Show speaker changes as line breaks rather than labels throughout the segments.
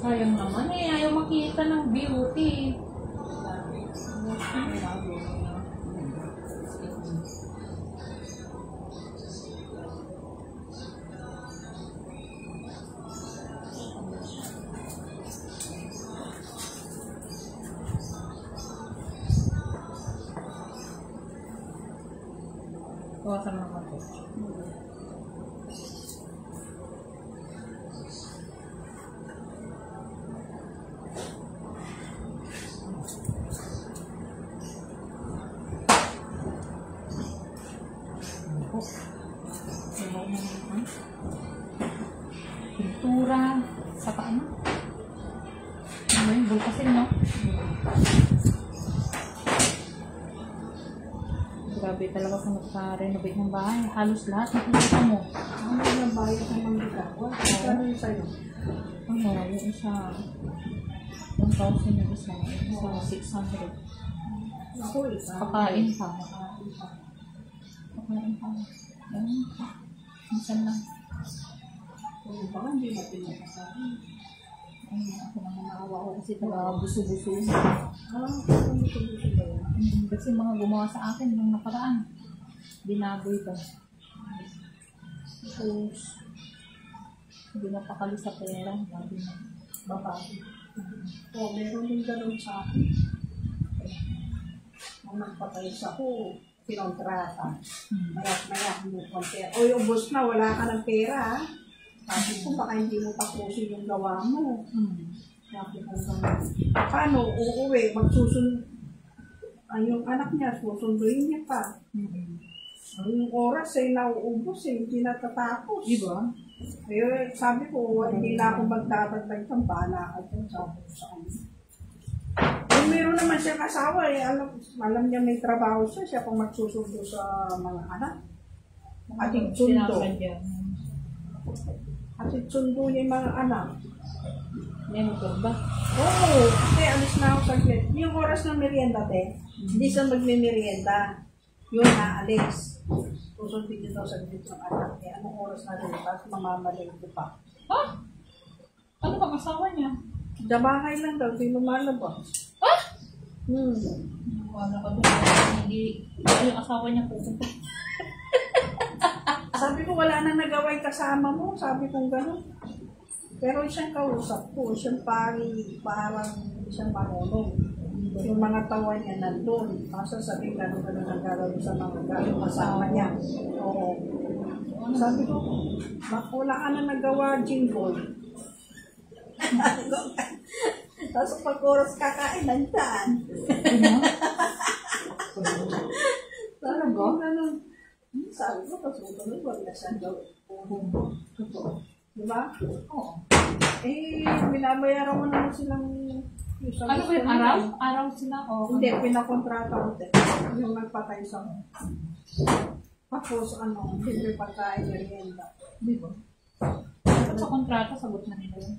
Sayang naman eh, ayaw makita ng beauty. Kawasan naman ito. Pintura sa paano? Ano yung bulkasin, no? Grabe talaga kung nagpa-renovate ng bahay. Halos lahat nakikita mo.
Ano yung bayad ng mga gawa? Ano yung sa'yo?
Ano, yung isa 1,000 yung isa 600.
Ako isa.
Pakain pa. Pakain pa. Ayun. Minsan lang.
Kung baka hindi na pinakasabi.
Ay, ako naman naawa ko kasi taga buso-buso.
Ano gusto ba yan?
Kasi mga gumawa sa akin nung nakaraan. Binaboy ko. Tapos, hindi napakali sa pera. Sabi na,
Babae. O, meron din ganun sa akin. Nung nagpatay sa ko, pinontrata. Maya mo konti. O yung boss na, wala ka ng pera, ha? Sabi ko, baka hindi mo tapusin yung gawa mo. Sabi ko, paano? Uuwi, magsusunod. Ay, yung anak niya, susunduin niya pa. Yung oras ay nauubos eh, hindi natatapos.
Diba?
Ayun, sabi ko, hindi na ako magdadagdag ng bala at yung sabi ko sa kanya. Kung meron naman siya kasawa, eh, alam niya may trabaho siya, siya pang magsusundo sa mga anak. Atid sundo. Atid sundo niya yung mga anak.
May motor ba?
Oo, kasi alis na ako saglit. Yung oras ng merienda, hindi siya magme-merienda. Yung naalis. Susundin niyo daw saglit yung anak. Eh, anong oras na rin? Tapos mamamalingko pa.
Ha? Ano bang asawa niya?
Dabahay lang daw, di lumalabas.
Ha? Wala ka doon. Hindi yung asawa niya pupunta.
Sabi ko, wala nang nagaway kasama mo. Sabi ko gano'n. Pero siyang kausap ko, siyang parang siyang marunong. Yung mga tawa niya nandun. Masasabihin gano'n ang gagawin sa mga gano'n kasama niya. Oo. Sabi ko, wala ka na nagawa, Jingle. Tapos pag oras kakain, nandaan. Sabi ko, gano'n. Sabi ko, kasunod, wag na siya daw. Diba?
Oo.
Eh, binabayaran mo naman silang...
Ano ba yung araw? Araw sila? O,
Hindi, pinakontrata ko din. Yung nagpatay sa mo. Tapos, libre pagkain, merienda.
di ba? Sa kontrata, sagot na nila yun.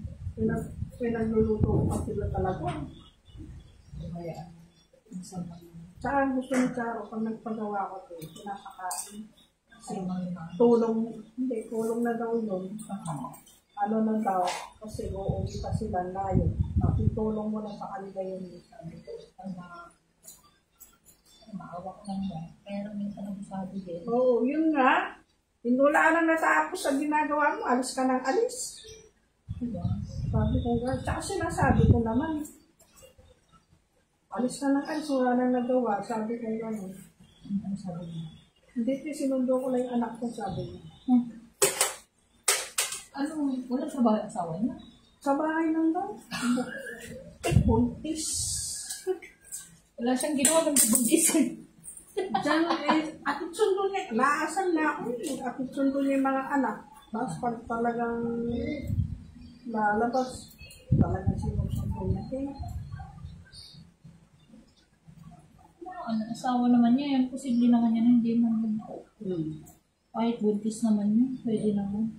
Pinagluluto ko pa sila talaga.
Kaya, minsan pa.
Tsaka gusto ni Charo, pag nagpagawa ko ito, pinapakain.
Kasi mga
Tulong na daw yun. Ano na daw, kasi uuwi pa sila layo. Itulong mo na sa kanila yun. Sabi ko,
maawak lang ba? Pero minsan ang sabi din.
Oo, yun nga. Wala na natapos sa ginagawa mo, alis ka ng alis.
Diba?
Sabi ko nga, tsaka sinasabi ko naman. Alis ka ng alis, wala nang nagawa. Sabi ko gano'n.
Ano sabi niya?
Hindi, sinundo ko lang yung anak ko, sabi niya.
Ano, wala sa bahay asawa niya?
Sa bahay lang daw. Buntis.
Wala siyang ginawa ng buntis.
Diyan, atid sundo niya. Laasan na ako. Atid sundo niya yung mga anak. Tapos pag talagang lalabas, talagang sinusundo niya.
Ano, asawa naman niya, yan posible naman yan, hindi naman. Kahit buntis naman yun, pwede naman.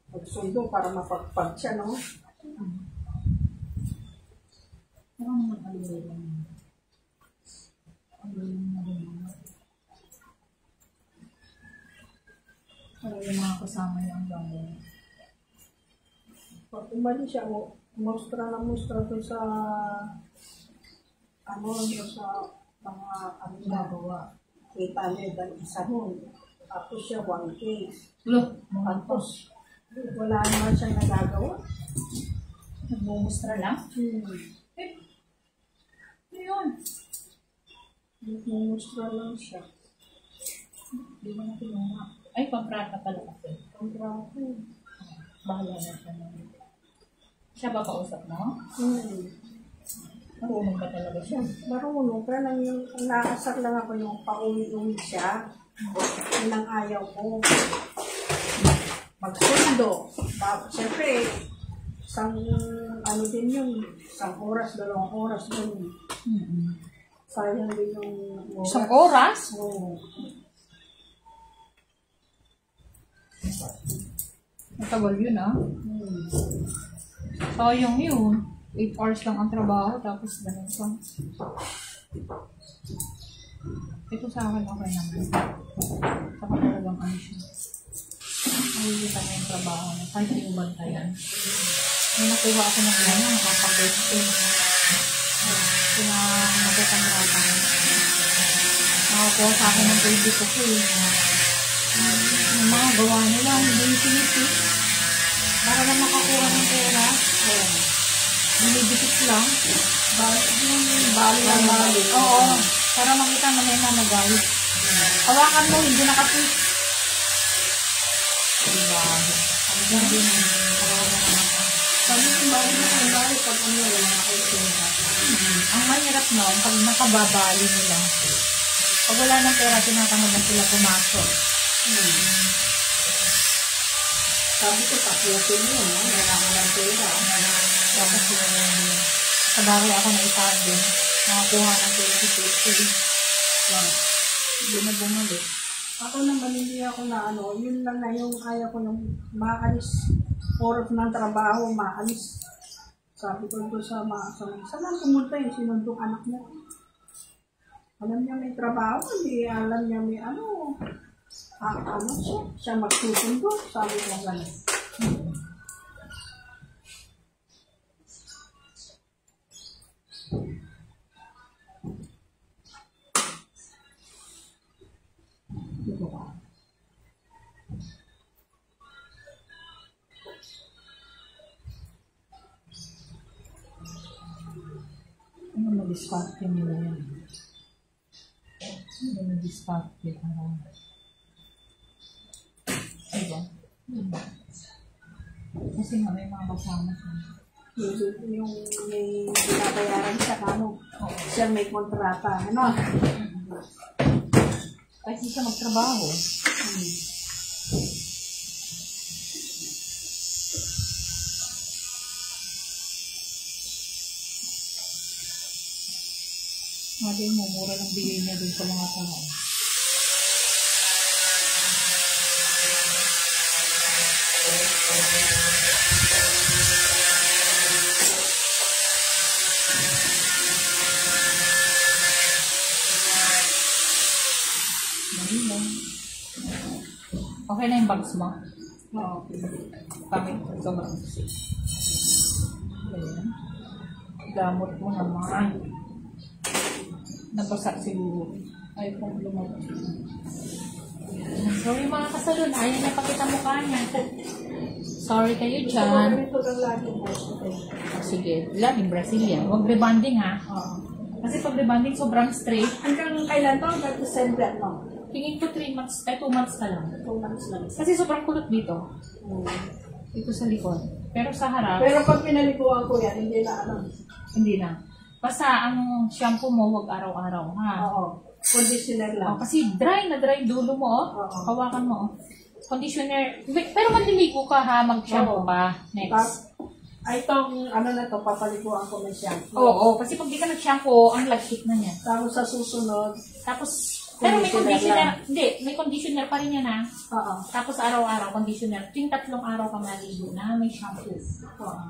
Pagsundo para mapagpag siya, no?
Parang naman alulay lang. Alulay lang. Para yung mga kasama niya ang gano'n.
Pag umalis siya, Mustra na mustra to sa doon sa mga ginagawa. Kita niya ang isa nun. Tapos siya 1K. Tapos wala naman siya nagagawa.
Nagmumustra lang? Yun.
Nagmumustra lang siya.
Di mo na kinuha. Ay, pamprata pala kasi.
Pamprata.
Bahala na siya. Siya ba kausap mo? Marunong ba talaga siya?
Marunong. Pero lang yung naasar lang ako yung pauwi-uwi siya. Yun ang ayaw ko. Magsundo. Siyempre, isang din yun. Isang oras, 2 oras din. Sayang din yung oras.
Isang oras?
Oo.
Matagal yun Sayang yun. 8 hours lang ang trabaho, tapos ganun pa. Ito sa akin okay naman. Saka talagang siya. Nakikita mo yung trabaho niya. Kahit yung bantayan. May nakuha ako ng gano'n, nakaka-question. Nakakitang rata. Nakakuha sa akin ng baby ko po yung mga gawa nila, hindi yung pinipit. Para na makakuha ng pera. Binibigit lang.
Bali lang bali.
Oo. Para makita mo na yung namagawit. Hawakan mo, hindi nakapit. Diba?
Sabi yung bali na yung bali pag wala nakakita.
Ang mahirap pag nakababali nila. Pag wala ng pera, tinatamad na sila pumasok.
Sabi ko, tapusin mo, wala ka ng pera.
Tapos sa bagay ako na itagin, nakakuha ng 20 Hindi na bumalik.
Ako naman hindi ako na yun lang na yung kaya ko nang maalis. Oras ng trabaho, maalis. Sabi ko ito sa saan lang pumunta yung sinundong anak niya. Alam niya may trabaho, hindi alam niya may siya magsusundo. Sabi ko gano'n.
Ano mag-disparte nila yan? Ano mag-disparte? Diba? Kasi nga may mga kasama siya.
Yung may binabayaran siya siya may kontrata.
Kasi siya magtrabaho. Mali mo, mura lang bigay niya dun sa mga tao. Mali lang. Okay na yung bags mo?
Oo.
Pamit ko sobrang sick. Ayan. Gamot mo naman. Nabasa siguro. Ay, kung lumabas. So, yung mga kasalon, ayaw niya pakita mukha niya. Sorry kayo dyan.
Ito lang lagi mo.
Sige, laging Brazilian. Huwag rebonding ha. Kasi pag rebonding, sobrang straight.
Hanggang kailan to? Hanggang December, no?
Tingin ko 3 months, 2 months ka lang.
2 months lang.
Kasi sobrang kulot dito. Dito sa likod. Pero sa harap,
Pero pag pinaliguan ko yan, hindi na alam.
hindi na. Basta ang shampoo mo, huwag araw-araw ha.
Oo. Conditioner lang.
Kasi dry na dry dulo mo. Hawakan mo. Conditioner. Pero manliligo ka ha, mag-shampoo ka. Next.
Ay, itong na to, papaliguan ko ng shampoo.
Oo, kasi pag di ka nag-shampoo, ang lagkit na niya.
Tapos sa susunod,
Tapos, pero may conditioner. Hindi, may conditioner pa rin yan ha.
oo.
Tapos araw-araw, conditioner. Tuwing 3 araw ka maligo na, may shampoo.
Oo.